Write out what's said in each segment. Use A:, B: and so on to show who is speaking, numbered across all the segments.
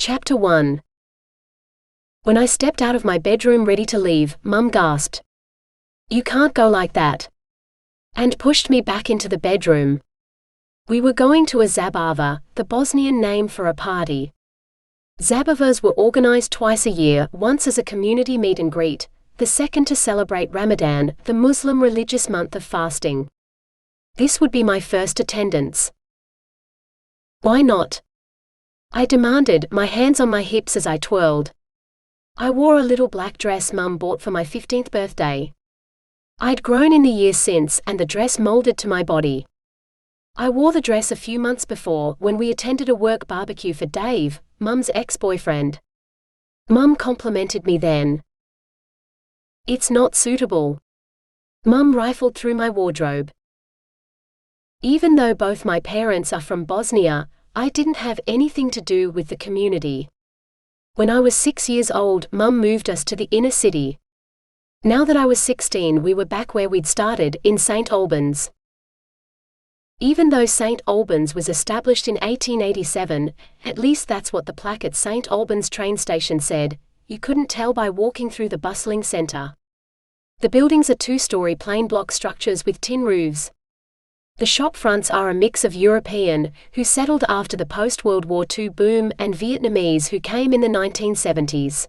A: Chapter 1. When I stepped out of my bedroom ready to leave, Mum gasped, "You can't go like that," and pushed me back into the bedroom. We were going to a Zabava, the Bosnian name for a party. Zabavas were organized twice a year, once as a community meet and greet, the second to celebrate Ramadan, the Muslim religious month of fasting. This would be my first attendance. "Why not?" I demanded, my hands on my hips as I twirled. I wore a little black dress Mum bought for my 15th birthday. I'd grown in the years since, and the dress molded to my body. I wore the dress a few months before, when we attended a work barbecue for Dave, Mum's ex-boyfriend. Mum complimented me then. "It's not suitable." Mum rifled through my wardrobe. Even though both my parents are from Bosnia, I didn't have anything to do with the community. When I was 6 years old, Mum moved us to the inner city. Now that I was 16, we were back where we'd started, in St. Albans. Even though St. Albans was established in 1887, at least that's what the plaque at St. Albans train station said, you couldn't tell by walking through the bustling center. The buildings are two-story plain block structures with tin roofs. The shop fronts are a mix of European, who settled after the post-World War II boom, and Vietnamese who came in the 1970s.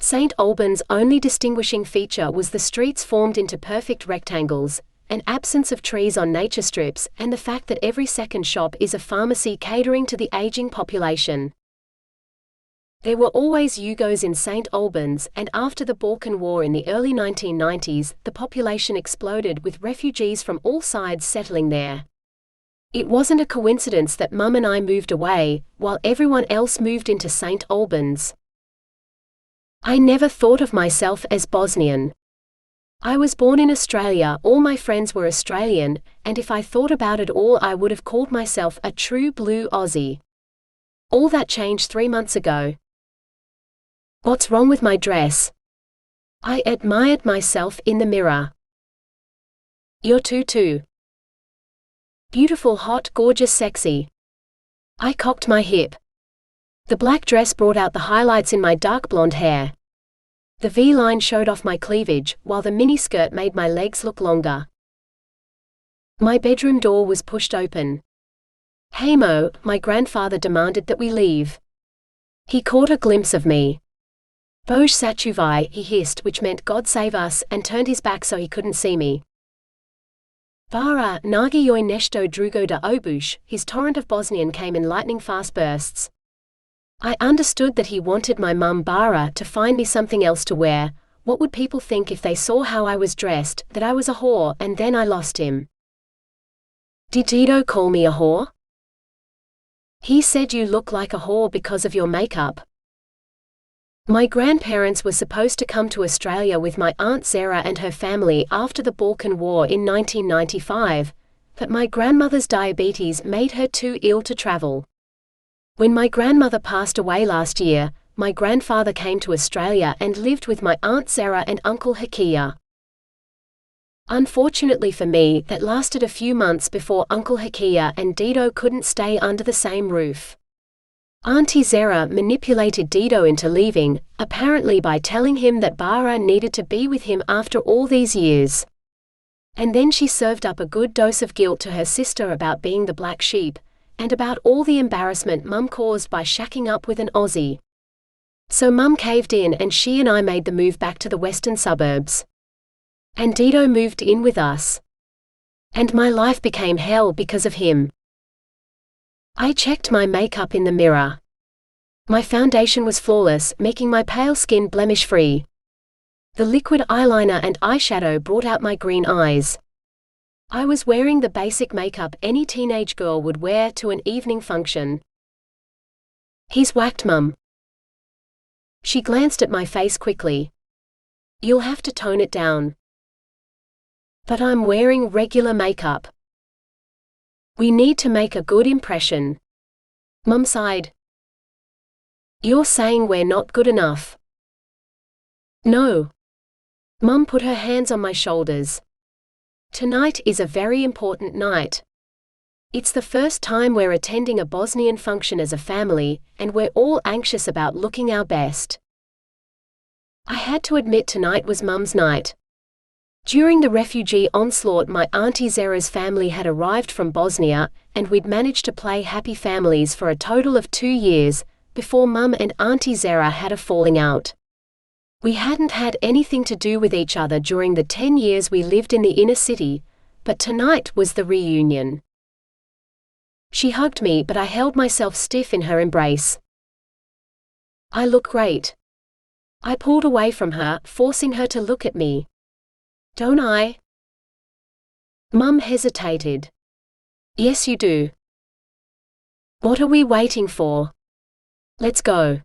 A: St. Albans' only distinguishing feature was the streets formed into perfect rectangles, an absence of trees on nature strips, and the fact that every second shop is a pharmacy catering to the aging population. There were always Yugos in St. Albans, and after the Balkan War in the early 1990s, the population exploded with refugees from all sides settling there. It wasn't a coincidence that Mum and I moved away, while everyone else moved into St. Albans. I never thought of myself as Bosnian. I was born in Australia, all my friends were Australian, and if I thought about it all, I would have called myself a true blue Aussie. All that changed 3 months ago. What's wrong with my dress? I admired myself in the mirror. You're too. Beautiful, hot, gorgeous, sexy. I cocked my hip. The black dress brought out the highlights in my dark blonde hair. The V-line showed off my cleavage, while the miniskirt made my legs look longer. My bedroom door was pushed open. "Hey Mo," my grandfather demanded that we leave. He caught a glimpse of me. "Bože sačuvaj," he hissed, which meant "God save us," and turned his back so he couldn't see me. "Bara, nagi joj nešto drugo da obuš," his torrent of Bosnian came in lightning-fast bursts. I understood that he wanted my mum Bara to find me something else to wear. What would people think if they saw how I was dressed, that I was a whore, and then I lost him? Did Dido call me a whore? He said you look like a whore because of your makeup. My grandparents were supposed to come to Australia with my Aunt Zara and her family after the Balkan War in 1995, but my grandmother's diabetes made her too ill to travel. When my grandmother passed away last year, my grandfather came to Australia and lived with my Aunt Zara and Uncle Hakia. Unfortunately for me, that lasted a few months before Uncle Hakia and Dido couldn't stay under the same roof. Auntie Zara manipulated Dido into leaving, apparently by telling him that Bara needed to be with him after all these years. And then she served up a good dose of guilt to her sister about being the black sheep, and about all the embarrassment Mum caused by shacking up with an Aussie. So Mum caved in and she and I made the move back to the western suburbs. And Dido moved in with us. And my life became hell because of him. I checked my makeup in the mirror. My foundation was flawless, making my pale skin blemish-free. The liquid eyeliner and eyeshadow brought out my green eyes. I was wearing the basic makeup any teenage girl would wear to an evening function. "He's whacked, Mum." She glanced at my face quickly. "You'll have to tone it down." "But I'm wearing regular makeup." "We need to make a good impression." Mum sighed. "You're saying we're not good enough." "No." Mum put her hands on my shoulders. "Tonight is a very important night. It's the first time we're attending a Bosnian function as a family, and we're all anxious about looking our best. I had to admit tonight was Mum's night. During the refugee onslaught, my Auntie Zera's family had arrived from Bosnia, and we'd managed to play happy families for a total of 2 years, before Mum and Auntie Zera had a falling out. We hadn't had anything to do with each other during the 10 years we lived in the inner city, but tonight was the reunion. She hugged me, but I held myself stiff in her embrace. I look great. I pulled away from her, forcing her to look at me. Don't I? Mum hesitated. Yes, you do. What are we waiting for? Let's go.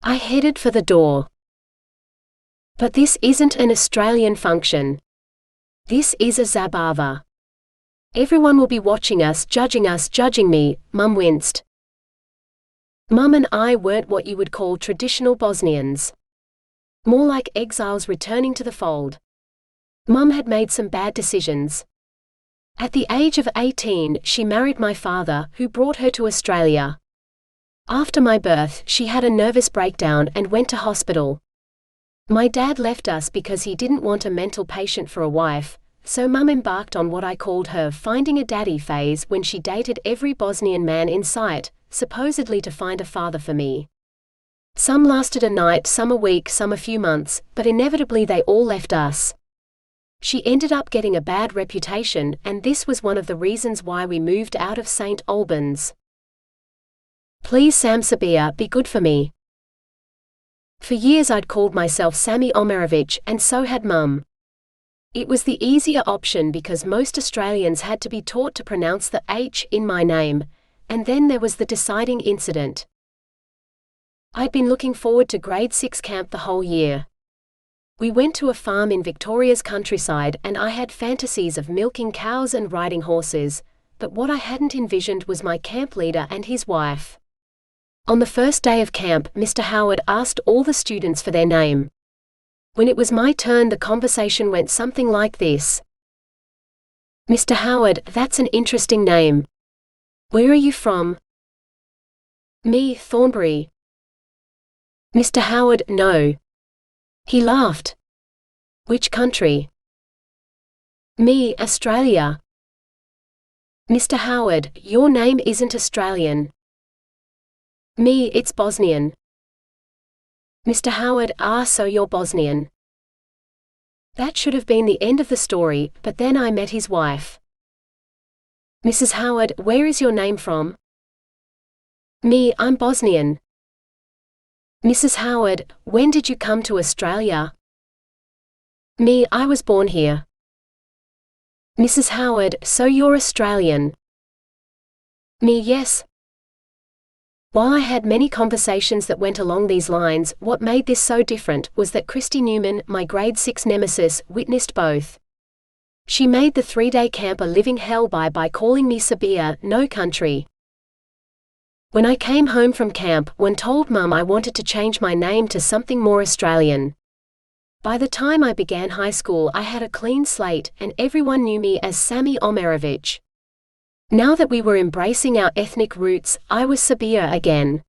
A: I headed for the door. But this isn't an Australian function. This is a Zabava. Everyone will be watching us, judging me, Mum winced. Mum and I weren't what you would call traditional Bosnians. More like exiles returning to the fold. Mum had made some bad decisions. At the age of 18, she married my father, who brought her to Australia. After my birth, she had a nervous breakdown and went to hospital. My dad left us because he didn't want a mental patient for a wife, so Mum embarked on what I called her finding a daddy phase when she dated every Bosnian man in sight, supposedly to find a father for me. Some lasted a night, some a week, some a few months, but inevitably they all left us. She ended up getting a bad reputation, and this was one of the reasons why we moved out of St. Albans. Please Sam Sabiha, be good for me. For years I'd called myself Sami Omerovic, and so had Mum. It was the easier option because most Australians had to be taught to pronounce the H in my name, and then there was the deciding incident. I'd been looking forward to grade 6 camp the whole year. We went to a farm in Victoria's countryside, and I had fantasies of milking cows and riding horses, but what I hadn't envisioned was my camp leader and his wife. On the first day of camp, Mr. Howard asked all the students for their name. When it was my turn, the conversation went something like this. Mr. Howard, that's an interesting name. Where are you from? Me, Thornbury. Mr. Howard, no. He laughed. Which country? Me, Australia. Mr. Howard, your name isn't Australian. Me, it's Bosnian. Mr. Howard, so you're Bosnian. That should have been the end of the story, but then I met his wife. Mrs. Howard, where is your name from? Me, I'm Bosnian. Mrs. Howard, when did you come to Australia? Me, I was born here. Mrs. Howard, so you're Australian. Me, yes. While I had many conversations that went along these lines, what made this so different was that Christy Newman, my grade 6 nemesis, witnessed both. She made the 3-day camp a living hell by calling me Sabiha, no country. When I came home from camp, when told Mum I wanted to change my name to something more Australian. By the time I began high school, I had a clean slate, and everyone knew me as Sami Omerovic. Now that we were embracing our ethnic roots, I was Sabiha again.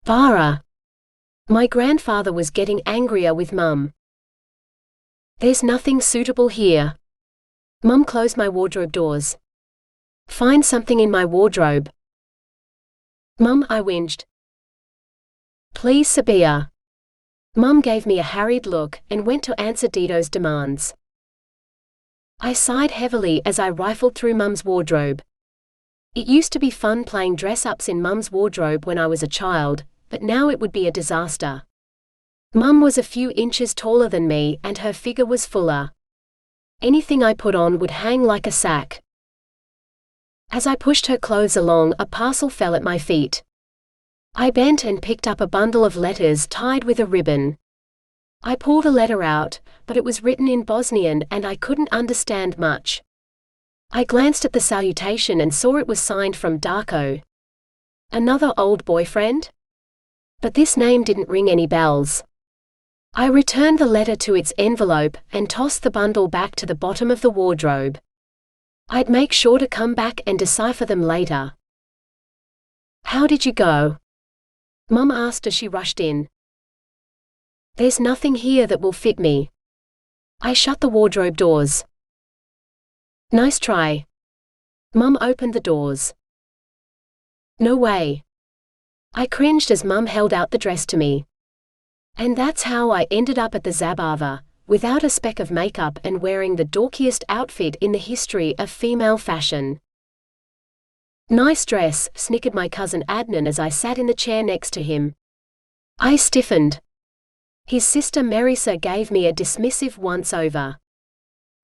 A: Bara. My grandfather was getting angrier with Mum. There's nothing suitable here. Mum closed my wardrobe doors. Find something in my wardrobe. Mum, I whinged. Please, Sabiha. Mum gave me a harried look and went to answer Dido's demands. I sighed heavily as I rifled through Mum's wardrobe. It used to be fun playing dress-ups in Mum's wardrobe when I was a child, but now it would be a disaster. Mum was a few inches taller than me, and her figure was fuller. Anything I put on would hang like a sack. As I pushed her clothes along, a parcel fell at my feet. I bent and picked up a bundle of letters tied with a ribbon. I pulled a letter out, but it was written in Bosnian and I couldn't understand much. I glanced at the salutation and saw it was signed from Darko. Another old boyfriend? But this name didn't ring any bells. I returned the letter to its envelope and tossed the bundle back to the bottom of the wardrobe. I'd make sure to come back and decipher them later. How did you go? Mum asked as she rushed in. There's nothing here that will fit me. I shut the wardrobe doors. Nice try. Mum opened the doors. No way. I cringed as Mum held out the dress to me. And that's how I ended up at the Sabiha, without a speck of makeup and wearing the dorkiest outfit in the history of female fashion. Nice dress, snickered my cousin Adnan as I sat in the chair next to him. I stiffened. His sister Marisa gave me a dismissive once-over.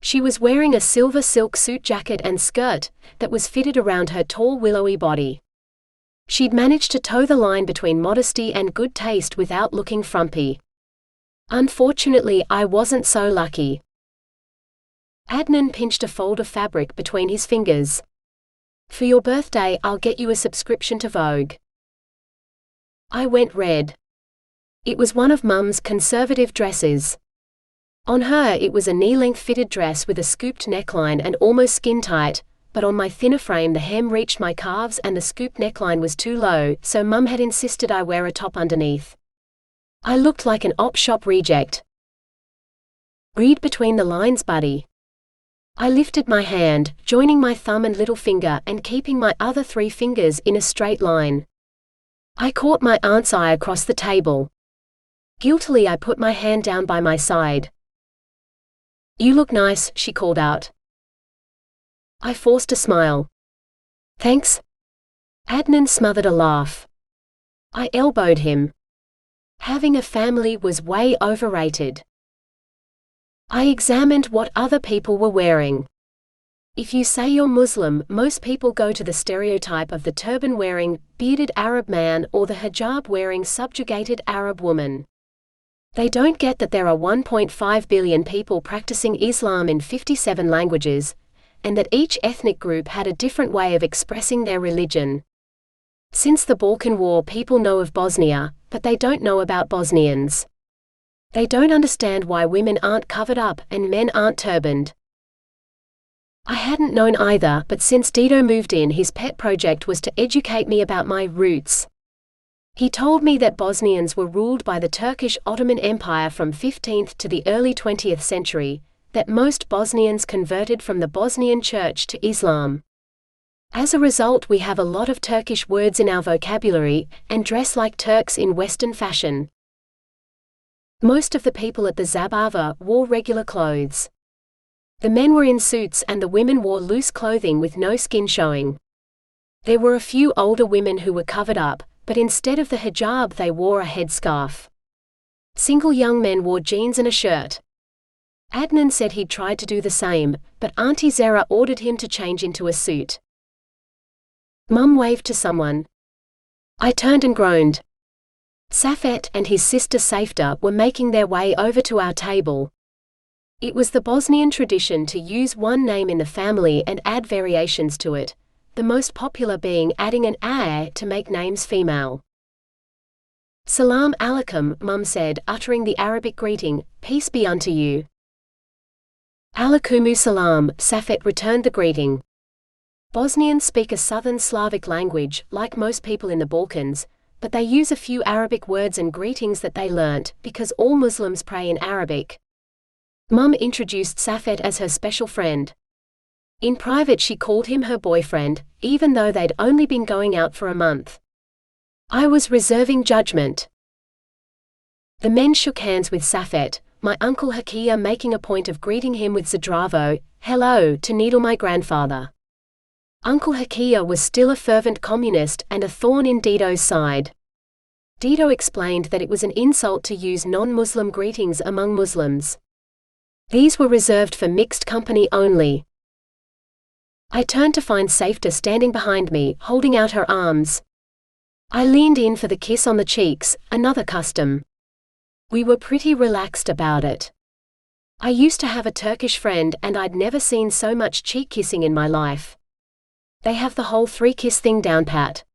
A: She was wearing a silver silk suit jacket and skirt that was fitted around her tall willowy body. She'd managed to toe the line between modesty and good taste without looking frumpy. Unfortunately, I wasn't so lucky. Adnan pinched a fold of fabric between his fingers. For your birthday, I'll get you a subscription to Vogue. I went red. It was one of Mum's conservative dresses. On her it was a knee-length fitted dress with a scooped neckline and almost skin-tight, but on my thinner frame the hem reached my calves and the scooped neckline was too low, so Mum had insisted I wear a top underneath. I looked like an op shop reject. Read between the lines, buddy. I lifted my hand, joining my thumb and little finger and keeping my other 3 fingers in a straight line. I caught my aunt's eye across the table. Guiltily I put my hand down by my side. You look nice, she called out. I forced a smile. Thanks. Adnan smothered a laugh. I elbowed him. Having a family was way overrated. I examined what other people were wearing. If you say you're Muslim, most people go to the stereotype of the turban-wearing, bearded Arab man or the hijab-wearing subjugated Arab woman. They don't get that there are 1.5 billion people practicing Islam in 57 languages, and that each ethnic group had a different way of expressing their religion. Since the Balkan War, people know of Bosnia, but they don't know about Bosnians. They don't understand why women aren't covered up and men aren't turbaned. I hadn't known either, but since Dido moved in, his pet project was to educate me about my roots. He told me that Bosnians were ruled by the Turkish Ottoman Empire from 15th to the early 20th century, that most Bosnians converted from the Bosnian Church to Islam. As a result, we have a lot of Turkish words in our vocabulary, and dress like Turks in Western fashion. Most of the people at the Sabiha wore regular clothes. The men were in suits and the women wore loose clothing with no skin showing. There were a few older women who were covered up, but instead of the hijab they wore a headscarf. Single young men wore jeans and a shirt. Adnan said he'd tried to do the same, but Auntie Zara ordered him to change into a suit. Mum waved to someone. I turned and groaned. Safet and his sister Saifda were making their way over to our table. It was the Bosnian tradition to use one name in the family and add variations to it, the most popular being adding an a to make names female. Salam alaikum, Mum said, uttering the Arabic greeting, peace be unto you. Alaikumu salam, Safet returned the greeting. Bosnians speak a southern Slavic language, like most people in the Balkans, but they use a few Arabic words and greetings that they learnt, because all Muslims pray in Arabic. Mum introduced Safet as her special friend. In private she called him her boyfriend, even though they'd only been going out for a month. I was reserving judgment. The men shook hands with Safet, my uncle Hakia making a point of greeting him with Zdravo, hello, to needle my grandfather. Uncle Hakia was still a fervent communist and a thorn in Dido's side. Dido explained that it was an insult to use non-Muslim greetings among Muslims. These were reserved for mixed company only. I turned to find Saifda standing behind me, holding out her arms. I leaned in for the kiss on the cheeks, another custom. We were pretty relaxed about it. I used to have a Turkish friend and I'd never seen so much cheek kissing in my life. They have the whole 3-kiss thing down pat.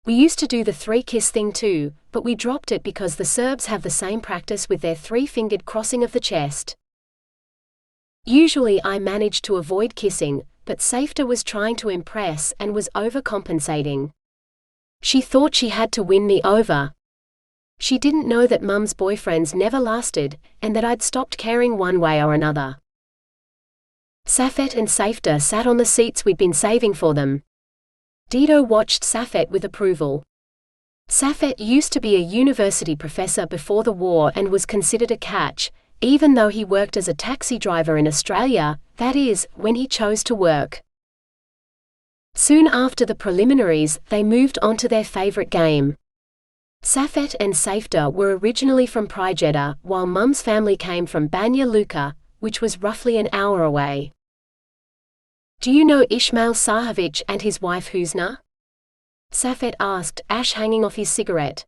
A: We used to do the 3-kiss thing too, but we dropped it because the Serbs have the same practice with their 3-fingered crossing of the chest. Usually I managed to avoid kissing, but Sabiha was trying to impress and was overcompensating. She thought she had to win me over. She didn't know that Mum's boyfriends never lasted, and that I'd stopped caring one way or another. Safet and Sabiha sat on the seats we'd been saving for them. Dido watched Safet with approval. Safet used to be a university professor before the war and was considered a catch, even though he worked as a taxi driver in Australia, that is, when he chose to work. Soon after the preliminaries, they moved on to their favorite game. Safet and Sabiha were originally from Prajeta, while Mum's family came from Banja Luka, which was roughly an hour away. Do you know Ismail Sahovic and his wife Husna? Safet asked, ash hanging off his cigarette.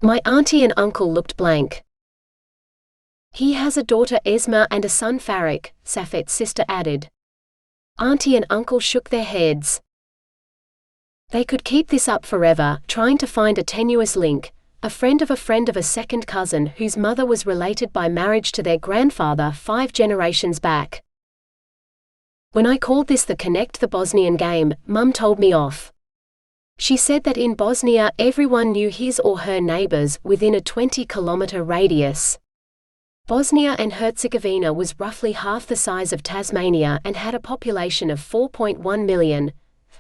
A: My auntie and uncle looked blank. He has a daughter Esma and a son Farik, Safet's sister added. Auntie and uncle shook their heads. They could keep this up forever, trying to find a tenuous link, a friend of a second cousin whose mother was related by marriage to their grandfather 5 generations back. When I called this the Connect the Bosnian game, Mum told me off. She said that in Bosnia everyone knew his or her neighbors within a 20-kilometer radius. Bosnia and Herzegovina was roughly half the size of Tasmania and had a population of 4.1 million,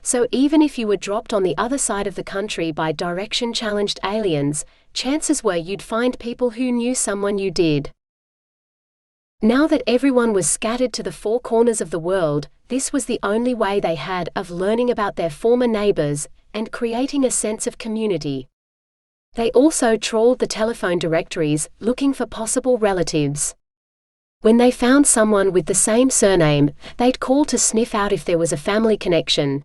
A: so even if you were dropped on the other side of the country by direction-challenged aliens, chances were you'd find people who knew someone you did. Now that everyone was scattered to the 4 corners of the world, this was the only way they had of learning about their former neighbors and creating a sense of community. They also trawled the telephone directories, looking for possible relatives. When they found someone with the same surname, they'd call to sniff out if there was a family connection.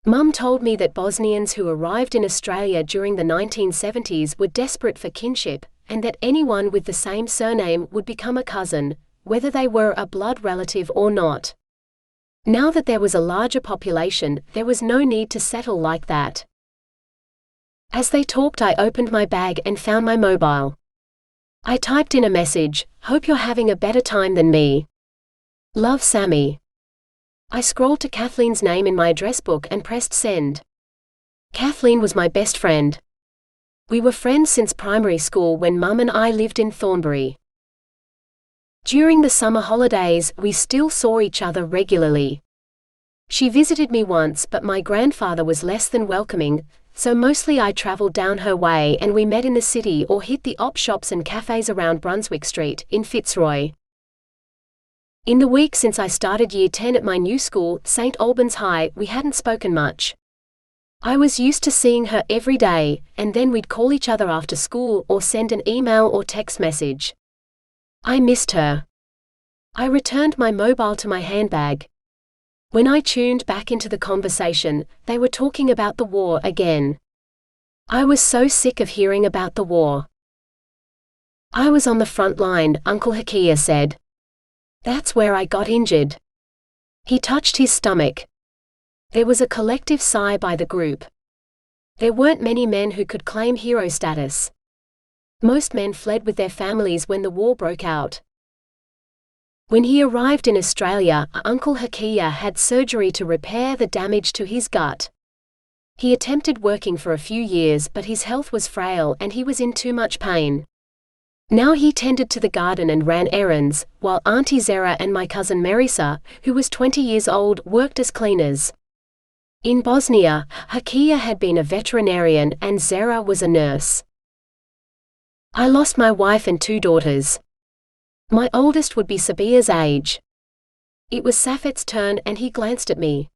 A: Mum told me that Bosnians who arrived in Australia during the 1970s were desperate for kinship, and that anyone with the same surname would become a cousin, whether they were a blood relative or not. Now that there was a larger population, there was no need to settle like that. As they talked, I opened my bag and found my mobile. I typed in a message, "Hope you're having a better time than me. Love, Sammy." I scrolled to Kathleen's name in my address book and pressed send. Kathleen was my best friend. We were friends since primary school when Mum and I lived in Thornbury. During the summer holidays, we still saw each other regularly. She visited me once, but my grandfather was less than welcoming, so mostly I traveled down her way and we met in the city or hit the op shops and cafes around Brunswick Street, in Fitzroy. In the week since I started Year 10 at my new school, St. Albans High, we hadn't spoken much. I was used to seeing her every day, and then we'd call each other after school or send an email or text message. I missed her. I returned my mobile to my handbag. When I tuned back into the conversation, they were talking about the war again. I was so sick of hearing about the war. I was on the front line, Uncle Hakia said. That's where I got injured. He touched his stomach. There was a collective sigh by the group. There weren't many men who could claim hero status. Most men fled with their families when the war broke out. When he arrived in Australia, Uncle Hakia had surgery to repair the damage to his gut. He attempted working for a few years, but his health was frail and he was in too much pain. Now he tended to the garden and ran errands, while Auntie Zera and my cousin Marisa, who was 20 years old, worked as cleaners. In Bosnia, Hakia had been a veterinarian and Zera was a nurse. I lost my wife and 2 daughters. My oldest would be Sabiha's age. It was Safet's turn and he glanced at me.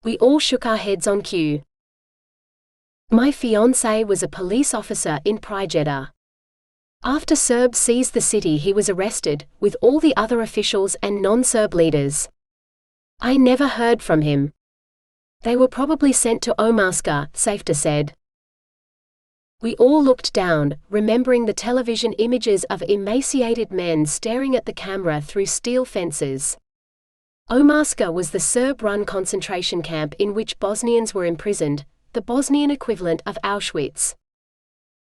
A: We all shook our heads on cue. My fiancé was a police officer in Prajeta. After Serbs seized the city, he was arrested, with all the other officials and non-Serb leaders. I never heard from him. They were probably sent to Omarska, Sabiha said. We all looked down, remembering the television images of emaciated men staring at the camera through steel fences. Omarska was the Serb-run concentration camp in which Bosnians were imprisoned, the Bosnian equivalent of Auschwitz.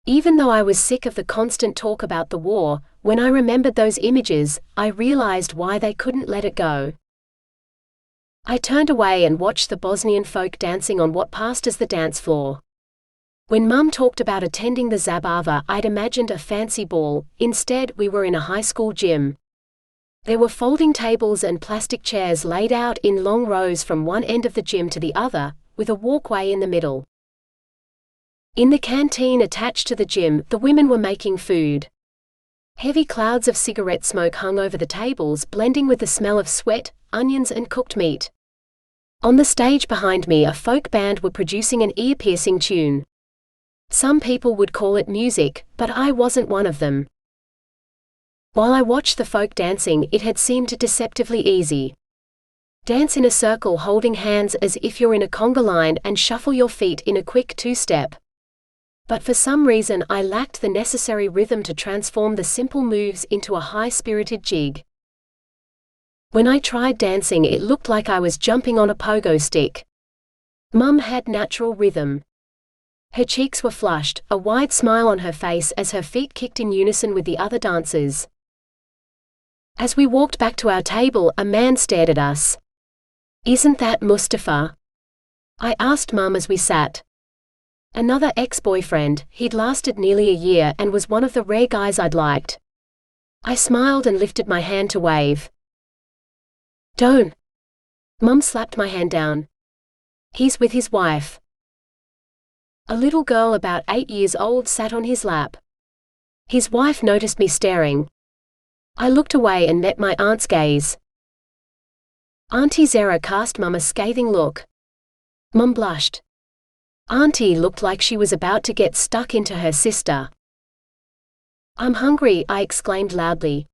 A: Even though I was sick of the constant talk about the war, when I remembered those images, I realized why they couldn't let it go. I turned away and watched the Bosnian folk dancing on what passed as the dance floor. When Mum talked about attending the Zabava, I'd imagined a fancy ball. Instead, we were in a high school gym. There were folding tables and plastic chairs laid out in long rows from one end of the gym to the other, with a walkway in the middle. In the canteen attached to the gym, the women were making food. Heavy clouds of cigarette smoke hung over the tables, blending with the smell of sweat, onions and cooked meat. On the stage behind me, a folk band were producing an ear-piercing tune. Some people would call it music, but I wasn't one of them. While I watched the folk dancing, it had seemed deceptively easy. Dance in a circle holding hands as if you're in a conga line and shuffle your feet in a quick two-step. But for some reason I lacked the necessary rhythm to transform the simple moves into a high-spirited jig. When I tried dancing, it looked like I was jumping on a pogo stick. Mum had natural rhythm. Her cheeks were flushed, a wide smile on her face as her feet kicked in unison with the other dancers. As we walked back to our table, a man stared at us. "Isn't that Mustafa?" I asked Mum as we sat. Another ex-boyfriend. He'd lasted nearly a year and was one of the rare guys I'd liked. I smiled and lifted my hand to wave. "Don't." Mum slapped my hand down. "He's with his wife." A little girl about 8 years old sat on his lap. His wife noticed me staring. I looked away and met my aunt's gaze. Auntie Zara cast Mum a scathing look. Mum blushed. Auntie looked like she was about to get stuck into her sister. "I'm hungry," I exclaimed loudly.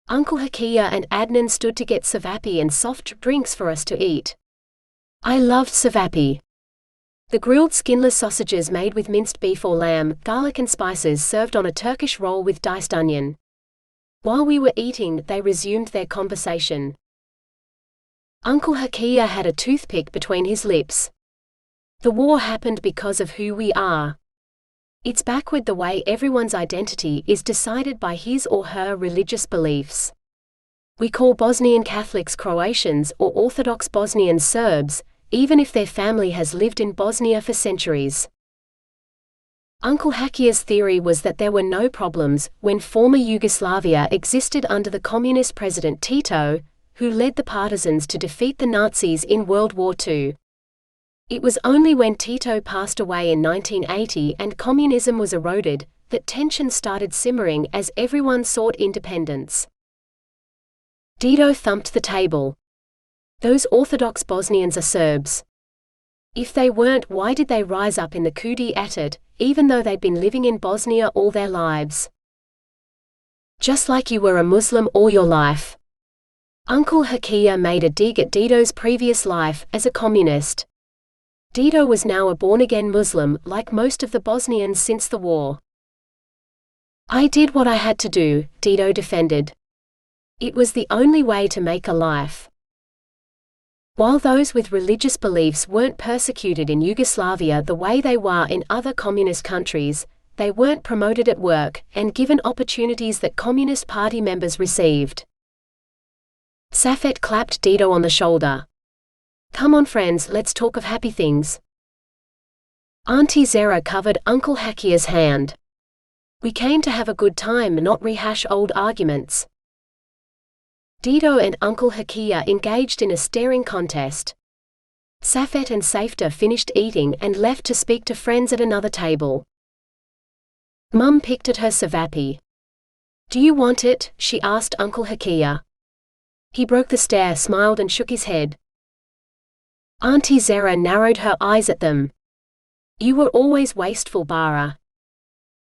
A: Uncle Hakia and Adnan stood to get savapi and soft drinks for us to eat. I loved savapi. The grilled skinless sausages made with minced beef or lamb, garlic and spices served on a Turkish roll with diced onion. While we were eating, they resumed their conversation. Uncle Hakia had a toothpick between his lips. "The war happened because of who we are. It's backward the way everyone's identity is decided by his or her religious beliefs. We call Bosnian Catholics Croatians or Orthodox Bosnians Serbs, even if their family has lived in Bosnia for centuries." Uncle Hakia's theory was that there were no problems when former Yugoslavia existed under the communist president Tito, who led the partisans to defeat the Nazis in World War II. It was only when Tito passed away in 1980 and communism was eroded, that tension started simmering as everyone sought independence. Tito thumped the table. "Those Orthodox Bosnians are Serbs. If they weren't, why did they rise up in the coup d'etat, even though they'd been living in Bosnia all their lives? Just like you were a Muslim all your life." Uncle Hakia made a dig at Tito's previous life as a communist. Tito was now a born-again Muslim, like most of the Bosnians since the war. "I did what I had to do," Tito defended. "It was the only way to make a life." While those with religious beliefs weren't persecuted in Yugoslavia the way they were in other communist countries, they weren't promoted at work, and given opportunities that Communist Party members received. Safet clapped Tito on the shoulder. "Come on friends, let's talk of happy things." Auntie Zara covered Uncle Hakia's hand. "We came to have a good time, not rehash old arguments." Tito and Uncle Hakia engaged in a staring contest. Safet and Safta finished eating and left to speak to friends at another table. Mum picked at her savapi. "Do you want it?" she asked Uncle Hakia. He broke the stare, smiled and shook his head. Auntie Zara narrowed her eyes at them. "You were always wasteful, Bara."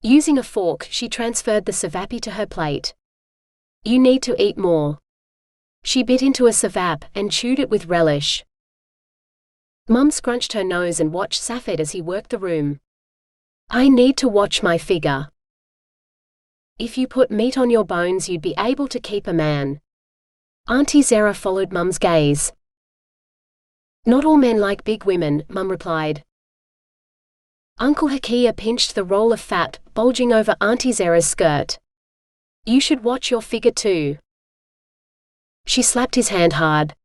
A: Using a fork, she transferred the savapi to her plate. "You need to eat more." She bit into a savap and chewed it with relish. Mum scrunched her nose and watched Safed as he worked the room. "I need to watch my figure. If you put meat on your bones you'd be able to keep a man." Auntie Zara followed Mum's gaze. "Not all men like big women," Mum replied. Uncle Hakia pinched the roll of fat, bulging over Auntie Zara's skirt. "You should watch your figure too." She slapped his hand hard.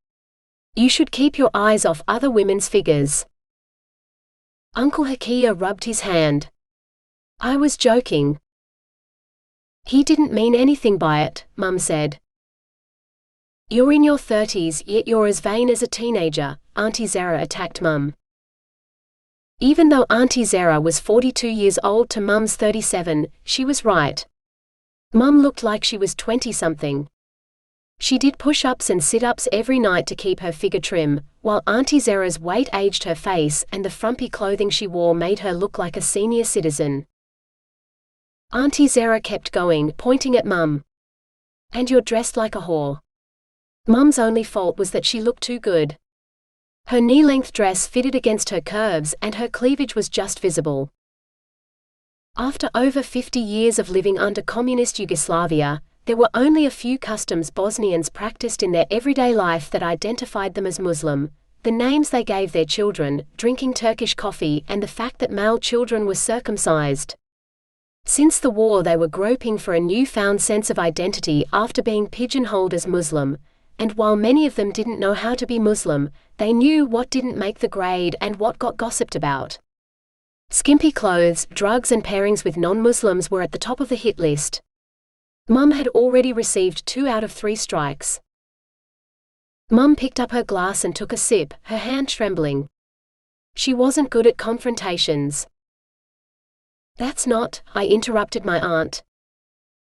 A: You should keep your eyes off other women's figures. Uncle Hakia rubbed his hand. I was joking. He didn't mean anything by it, Mum said. You're in your 30s, yet you're as vain as a teenager, Auntie Zara attacked Mum. Even though Auntie Zara was 42 years old to Mum's 37, she was right. Mum looked like she was 20-something. She did push-ups and sit-ups every night to keep her figure trim, while Auntie Zara's weight aged her face and the frumpy clothing she wore made her look like a senior citizen. Auntie Zara kept going, pointing at Mum. And you're dressed like a whore. Mum's only fault was that she looked too good. Her knee-length dress fitted against her curves and her cleavage was just visible. After over 50 years of living under communist Yugoslavia, there were only a few customs Bosnians practiced in their everyday life that identified them as Muslim: the names they gave their children, drinking Turkish coffee, and the fact that male children were circumcised. Since the war, they were groping for a newfound sense of identity after being pigeonholed as Muslim, and while many of them didn't know how to be Muslim, they knew what didn't make the grade and what got gossiped about. Skimpy clothes, drugs and pairings with non-Muslims were at the top of the hit list. Mum had already received 2 out of 3 strikes. Mum picked up her glass and took a sip, her hand trembling. She wasn't good at confrontations. That's not, I interrupted my aunt.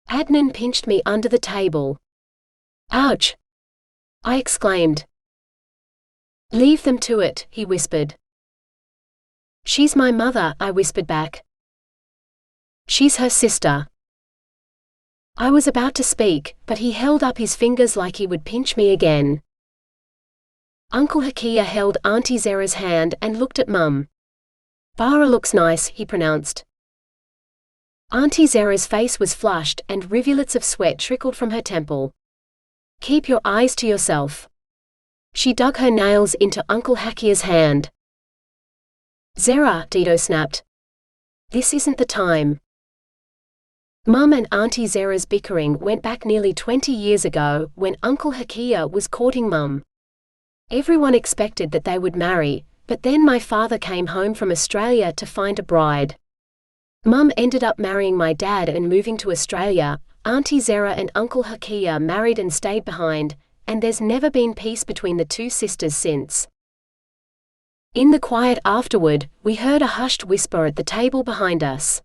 A: Adnan pinched me under the table. Ouch! I exclaimed. Leave them to it, he whispered. She's my mother, I whispered back. She's her sister. I was about to speak, but he held up his fingers like he would pinch me again. Uncle Hakia held Auntie Zara's hand and looked at Mum. Bara looks nice, he pronounced. Auntie Zara's face was flushed and rivulets of sweat trickled from her temple. Keep your eyes to yourself. She dug her nails into Uncle Hakia's hand. Zara, Dido snapped. This isn't the time. Mum and Auntie Zara's bickering went back nearly 20 years ago, when Uncle Hakia was courting Mum. Everyone expected that they would marry, but then my father came home from Australia to find a bride. Mum ended up marrying my dad and moving to Australia. Auntie Zara and Uncle Hakia married and stayed behind, and there's never been peace between the two sisters since. In the quiet afterward, we heard a hushed whisper at the table behind us.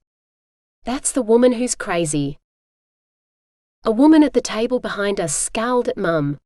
A: That's the woman who's crazy. A woman at the table behind us scowled at Mum.